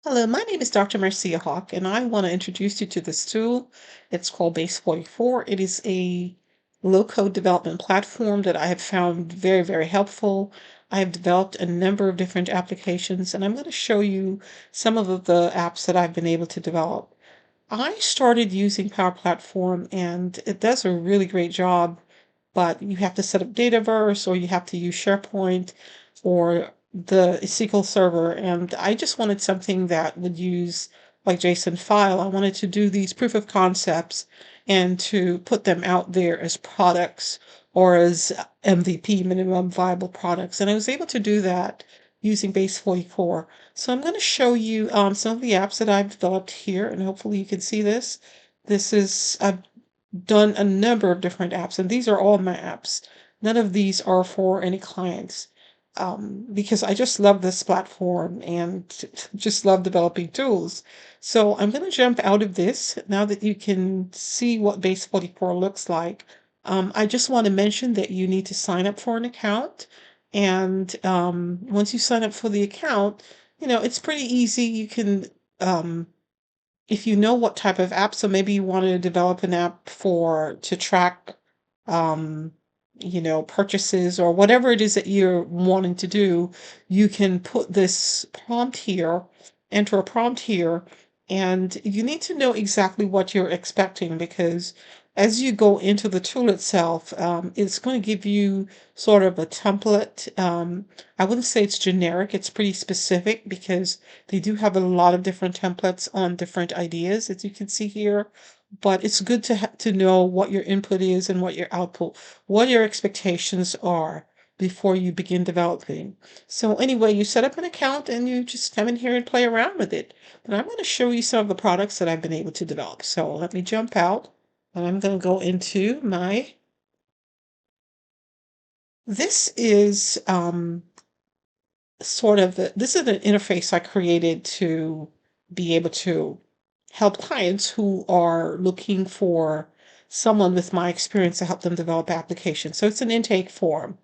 Hello, my name is Dr. Marcia Hawk, and I want to introduce you to this tool. It's called Base44. It is a low-code development platform that I have found very, very helpful. I have developed a number of different applications, and I'm going to show you some of the apps that I've been able to develop. I started using Power Platform, and it does a really great job, but you have to set up Dataverse or you have to use SharePoint or the SQL Server. And I just wanted something that would use like JSON file. I wanted to do these proof of concepts and to put them out there as products or as MVP, minimum viable products. And I was able to do that using Base44. So I'm going to show you some of the apps that I've developed here, and hopefully you can see this. I've done a number of different apps, and these are all my apps. None of these are for any clients because I just love this platform and just love developing tools. So I'm going to jump out of this now that you can see what Base44 looks like. I just want to mention that you need to sign up for an account. And once you sign up for the account, it's pretty easy. You can if you know what type of app, so maybe you want to develop an app to track, um, purchases or whatever it is that you're wanting to do, you can put this prompt here, enter a prompt here, and you need to know exactly what you're expecting because as you go into the tool itself, it's going to give you sort of a template. I wouldn't say it's generic, it's pretty specific because they do have a lot of different templates on different ideas, as you can see here, but it's good to know what your input is and what your output, what your expectations are before you begin developing. So anyway, you set up an account and you just come in here and play around with it. But I'm going to show you some of the products that I've been able to develop. So let me jump out and I'm going to go into this is this is an interface I created to be able to help clients who are looking for someone with my experience to help them develop applications. So it's an intake form.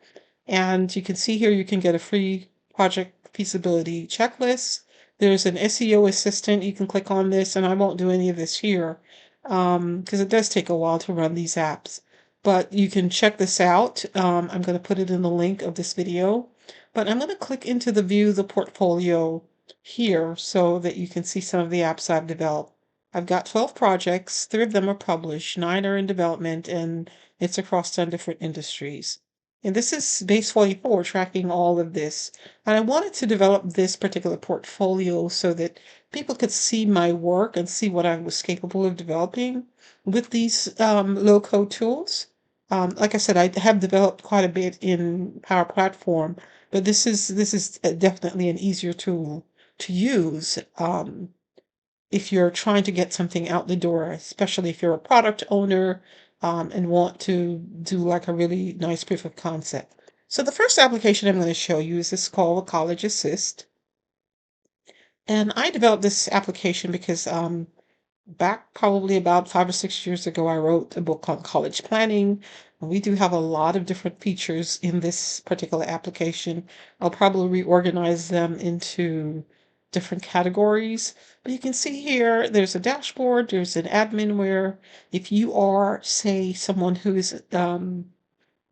And you can see here you can get a free project feasibility checklist. There's an SEO assistant. You can click on this, and I won't do any of this here because it does take a while to run these apps. But you can check this out. I'm going to put it in the link of this video. But I'm going to click into the view the portfolio here so that you can see some of the apps I've developed. I've got 12 projects, 3 of them are published, 9 are in development, and it's across 10 different industries. And this is Base44 tracking all of this. And I wanted to develop this particular portfolio so that people could see my work and see what I was capable of developing with these low-code tools. Like I said, I have developed quite a bit in Power Platform, but this is definitely an easier tool to use if you're trying to get something out the door, especially if you're a product owner and want to do like a really nice proof of concept. So the first application I'm going to show you is this called College Assist. And I developed this application because back probably about 5 or 6 years ago, I wrote a book on college planning. And we do have a lot of different features in this particular application. I'll probably reorganize them into different categories. But you can see here, there's a dashboard, there's an admin where if you are, say, someone who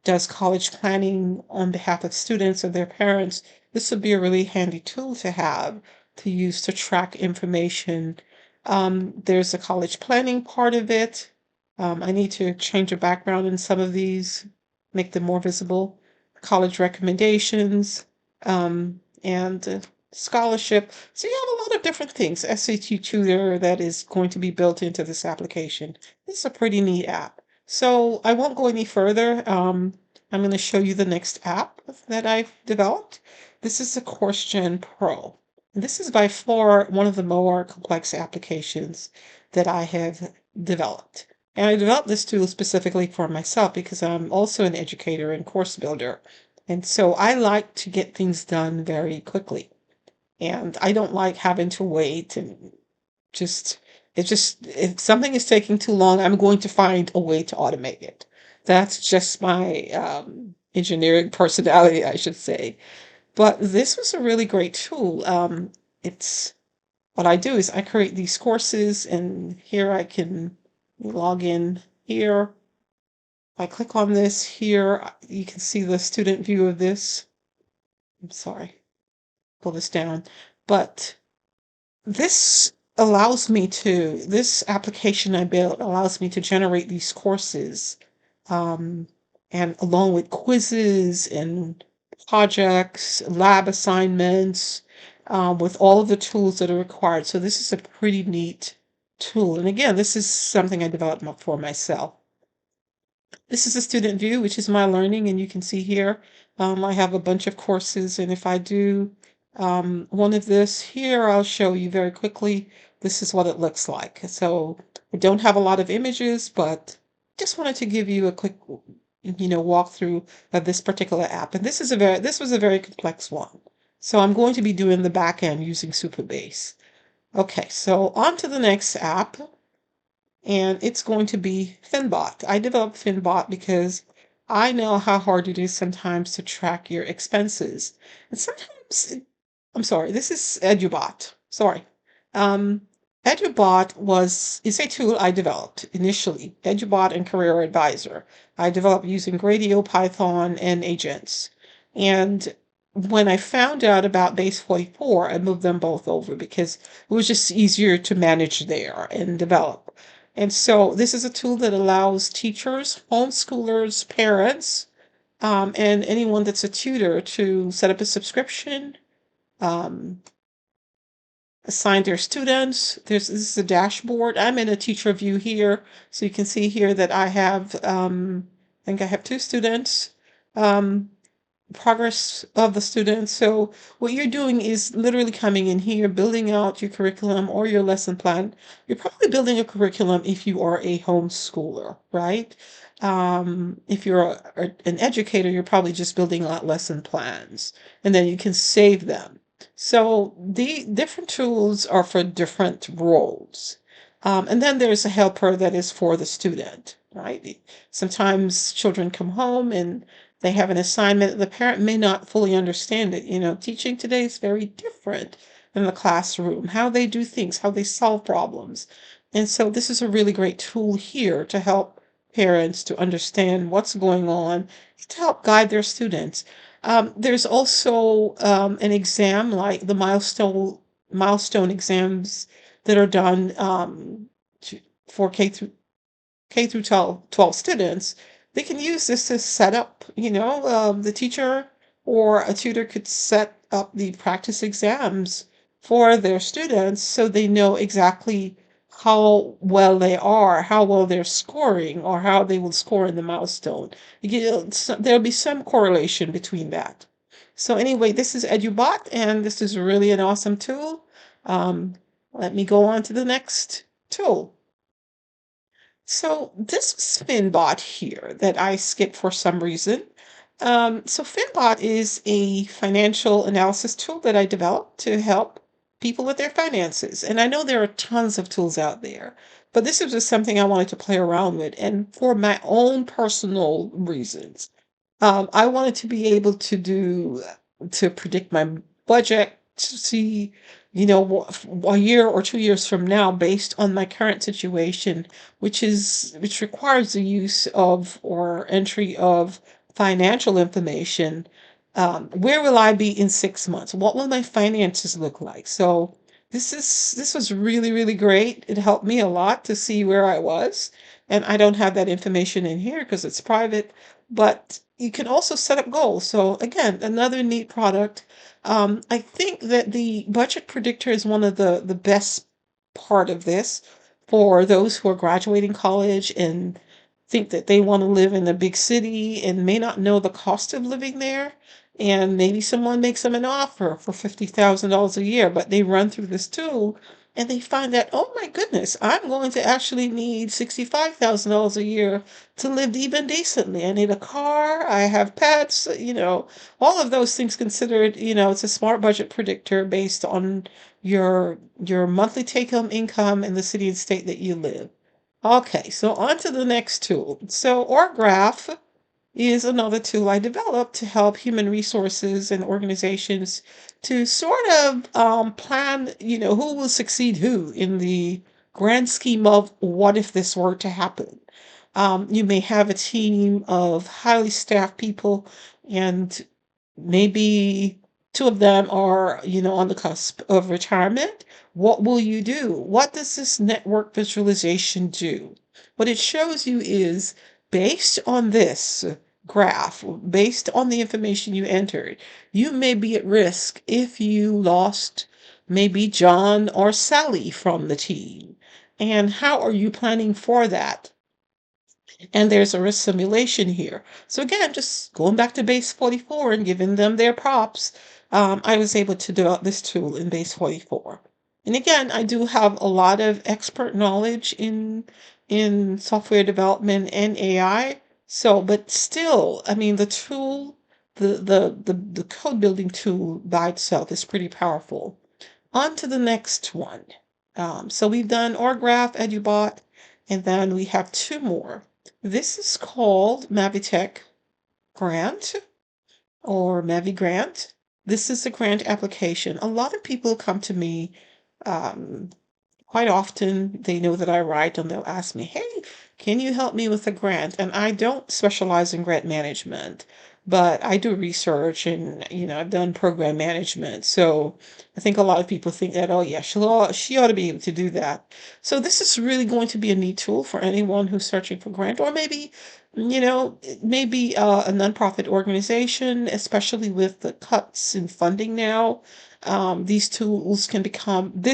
does college planning on behalf of students or their parents, this would be a really handy tool to have to use to track information. There's a college planning part of it. I need to change the background in some of these, make them more visible. College recommendations, and scholarship. So you have a lot of different things. SAT tutor that is going to be built into this application. This is a pretty neat app. So I won't go any further. I'm going to show you the next app that I've developed. This is the CourseGen Pro. And this is by far one of the more complex applications that I have developed. And I developed this tool specifically for myself because I'm also an educator and course builder. And so I like to get things done very quickly. And I don't like having to wait and just if something is taking too long, I'm going to find a way to automate it. That's just my engineering personality, I should say. But this was a really great tool. It's what I do is I create these courses, and here I can log in here. If I click on this here, you can see the student view of this. I'm sorry, pull this down. But this this application I built allows me to generate these courses, um, and along with quizzes and projects, lab assignments, with all of the tools that are required. So this is a pretty neat tool. And again, this is something I developed for myself. This is a student view, which is my learning, and you can see here, I have a bunch of courses, and if I do one of this here, I'll show you very quickly, this is what it looks like. So I don't have a lot of images, but just wanted to give you a quick, walkthrough of this particular app. And this was a very complex one. So I'm going to be doing the back end using Supabase. Okay, so on to the next app, and it's going to be Finnbot. I developed Finnbot because I know how hard it is sometimes to track your expenses. And sometimes, I'm sorry, this is Edubot. Sorry. Um, Edubot is a tool I developed initially, Edubot and Career Advisor. I developed using Gradio, Python, and agents. And when I found out about Base44, I moved them both over because it was just easier to manage there and develop. And so this is a tool that allows teachers, homeschoolers, parents, and anyone that's a tutor to set up a subscription, um, assign their students. This is a dashboard. I'm in a teacher view here, so you can see here that I have, I think I have 2 students. Progress of the students. So what you're doing is literally coming in here, building out your curriculum or your lesson plan. You're probably building a curriculum if you are a homeschooler, right? If you're an educator, you're probably just building out lesson plans, and then you can save them. So the different tools are for different roles. And then there's a helper that is for the student, right? Sometimes children come home and they have an assignment. The parent may not fully understand it. Teaching today is very different than the classroom, how they do things, how they solve problems. And so this is a really great tool here to help parents to understand what's going on, to help guide their students. There's also an exam like the milestone exams that are done for K through 12 students. They can use this to set up, the teacher or a tutor could set up the practice exams for their students so they know exactly how well they are, how well they're scoring, or how they will score in the milestone. There'll be some correlation between that. So anyway, this is Edubot, and this is really an awesome tool. Let me go on to the next tool. So this is Finnbot here that I skipped for some reason. So Finnbot is a financial analysis tool that I developed to help people with their finances. And I know there are tons of tools out there, but this is just something I wanted to play around with and for my own personal reasons. I wanted to be able to predict my budget, to see, a year or 2 years from now, based on my current situation, which requires the use of or entry of financial information. Where will I be in 6 months? What will my finances look like? So this was really, really great. It helped me a lot to see where I was. And I don't have that information in here because it's private, but you can also set up goals. So again, another neat product. I think that the budget predictor is one of the best part of this for those who are graduating college and think that they want to live in a big city and may not know the cost of living there. And maybe someone makes them an offer for $50,000 a year, but they run through this tool and they find that, oh my goodness, I'm going to actually need $65,000 a year to live even decently. I need a car, I have pets, all of those things considered. It's a smart budget predictor based on your monthly take-home income in the city and state that you live. Okay, so on to the next tool. So OrGraph is another tool I developed to help human resources and organizations to sort of plan, who will succeed who in the grand scheme of what if this were to happen. You may have a team of highly staffed people, and maybe two of them are, on the cusp of retirement. What will you do? What does this network visualization do? What it shows you is based on this graph, based on the information you entered, you may be at risk if you lost maybe John or Sally from the team. And how are you planning for that? And there's a risk simulation here. So again, just going back to Base 44 and giving them their props, I was able to develop this tool in Base 44. And again, I do have a lot of expert knowledge in software development and AI. So, but still, I mean, the tool, the code building tool by itself is pretty powerful. On to the next one. So we've done OrGraph, Edubot, and then we have two more. This is called Mavitech Grant or Mavi Grant. This is a grant application. A lot of people come to me um, quite often. They know that I write and they'll ask me, hey, can you help me with a grant? And I don't specialize in grant management, but I do research and, I've done program management. So I think a lot of people think that, oh yeah, she ought to be able to do that. So this is really going to be a neat tool for anyone who's searching for grant, or maybe, maybe a nonprofit organization, especially with the cuts in funding now. This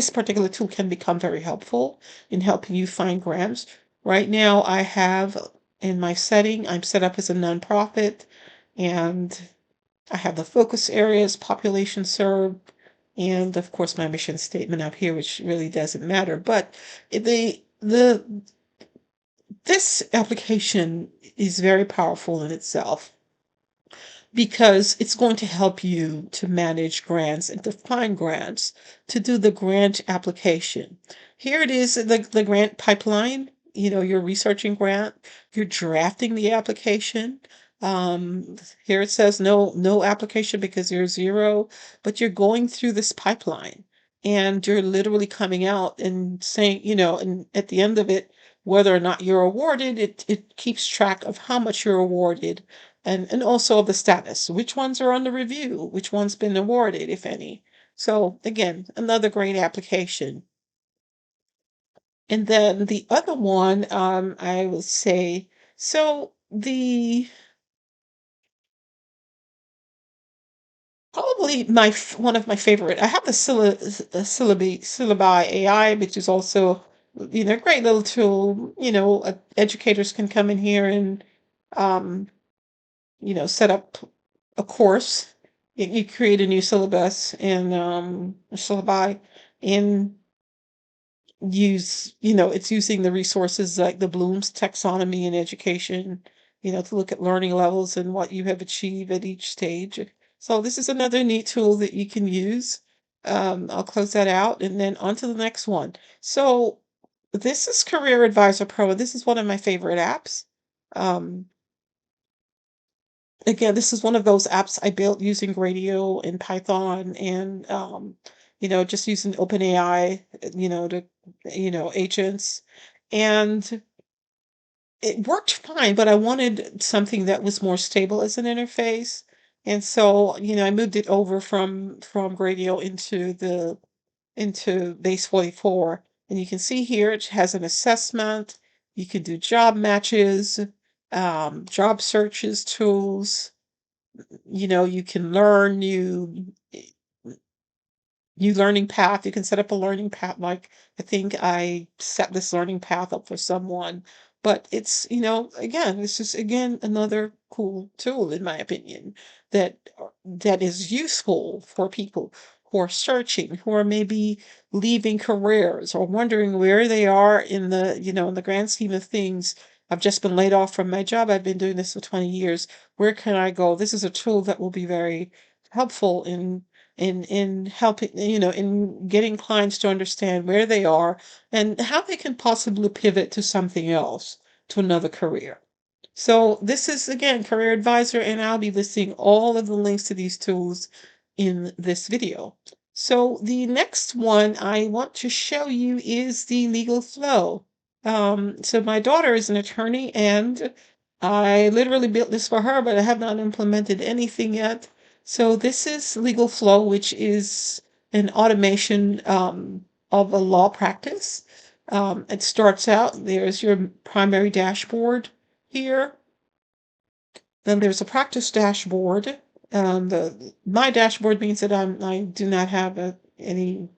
particular tool can become very helpful in helping you find grants. Right now, I have in my setting, I'm set up as a nonprofit, and I have the focus areas, population served, and of course my mission statement up here, which really doesn't matter. But the this application is very powerful in itself, because it's going to help you to manage grants and to find grants, to do the grant application. Here it is, the grant pipeline. You're researching grant, you're drafting the application. Here it says no application because you're zero, but you're going through this pipeline and you're literally coming out and saying, and at the end of it, whether or not you're awarded, it keeps track of how much you're awarded, and also of the status. Which ones are under review? Which one's been awarded, if any? So again, another great application. And then the other one, I would say, so the probably one of my favorite. I have the Syllabi AI, which is also, a great little tool. Educators can come in here and um, set up a course. You create a new syllabus and syllabi, and it's using the resources like the Bloom's taxonomy in education, to look at learning levels and what you have achieved at each stage. So this is another neat tool that you can use. I'll close that out and then on to the next one. So this is Career Advisor Pro, and this is one of my favorite apps. Um, Again, this is one of those apps I built using Radio and Python and just using OpenAI, to agents. And it worked fine, but I wanted something that was more stable as an interface. And so, I moved it over from Radio into Base 44. And you can see here it has an assessment. You can do job matches, job searches, tools. You can learn new learning path. You can set up a learning path. Like I think I set this learning path up for someone, but it's, again, this is again another cool tool in my opinion that is useful for people who are searching, who are maybe leaving careers or wondering where they are in the grand scheme of things. I've just been laid off from my job. I've been doing this for 20 years. Where can I go? This is a tool that will be very helpful in helping, in getting clients to understand where they are and how they can possibly pivot to something else, to another career. So this is, again, Career Advisor, and I'll be listing all of the links to these tools in this video. So the next one I want to show you is the legal flow. So my daughter is an attorney, and I literally built this for her, but I have not implemented anything yet. So this is Legal Flow, which is an automation of a law practice. It starts out, there's your primary dashboard here. Then there's a practice dashboard. My dashboard means that I do not have I'm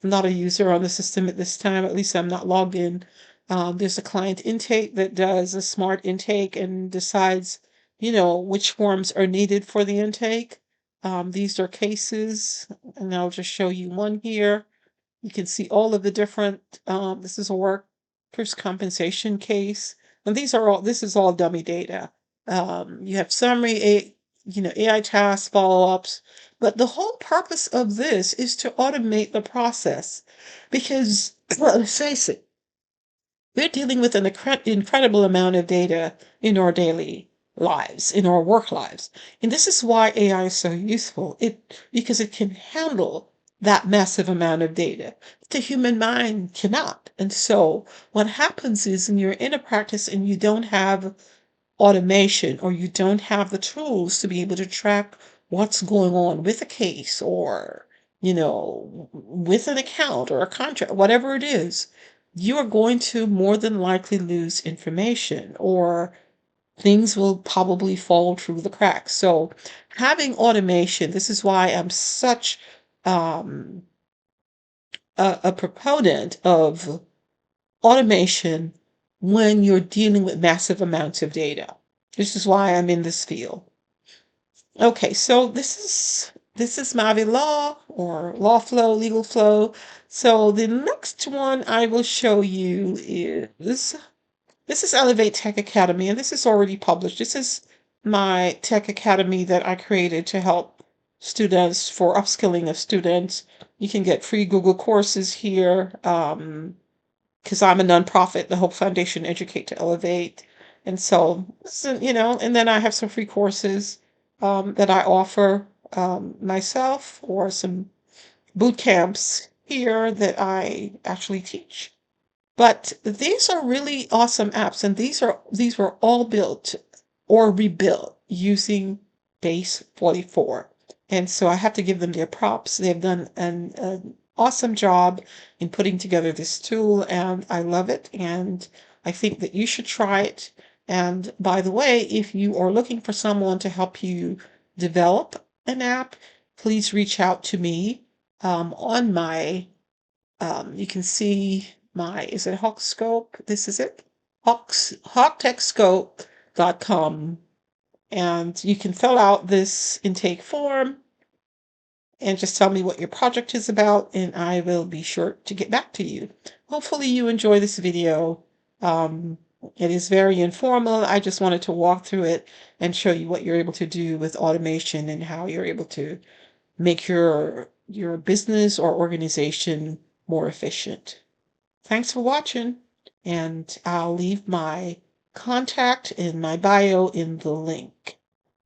not a user on the system at this time. At least I'm not logged in. There's a client intake that does a smart intake and decides, which forms are needed for the intake. These are cases, and I'll just show you one here. You can see all of the different, this is a workers' compensation case. And this is all dummy data. You have summary, AI tasks, follow-ups. But the whole purpose of this is to automate the process because, let's face it, we're dealing with an incredible amount of data in our daily lives, in our work lives. And this is why AI is so useful. Because it can handle that massive amount of data. The human mind cannot. And so what happens is when you're in a practice and you don't have automation, or you don't have the tools to be able to track what's going on with a case, or with an account or a contract, whatever it is, you are going to more than likely lose information, or things will probably fall through the cracks. So having automation, this is why I'm such um, a proponent of automation when you're dealing with massive amounts of data. This is why I'm in this field. Okay, so this is Mavi Law, or Law Flow, Legal Flow. So the next one I will show you is this is Elevate Tech Academy, and this is already published. This is my Tech Academy that I created to help students, for upskilling of students. You can get free Google courses here. Because I'm a nonprofit, the Hope Foundation Educate to Elevate. And so, and then I have some free courses that I offer myself, or some boot camps here that I actually teach. But these are really awesome apps, and these were all built or rebuilt using Base 44. And so I have to give them their props. They've done an awesome job in putting together this tool, and I love it, and I think that you should try it. And by the way, if you are looking for someone to help you develop an app, please reach out to me on my you can see is it Hawkscope? This is it. Hawktechscope.com. And you can fill out this intake form and just tell me what your project is about, and I will be sure to get back to you. Hopefully you enjoy this video. It is very informal. I just wanted to walk through it and show you what you're able to do with automation, and how you're able to make your business or organization more efficient. Thanks for watching, and I'll leave my contact in my bio in the link.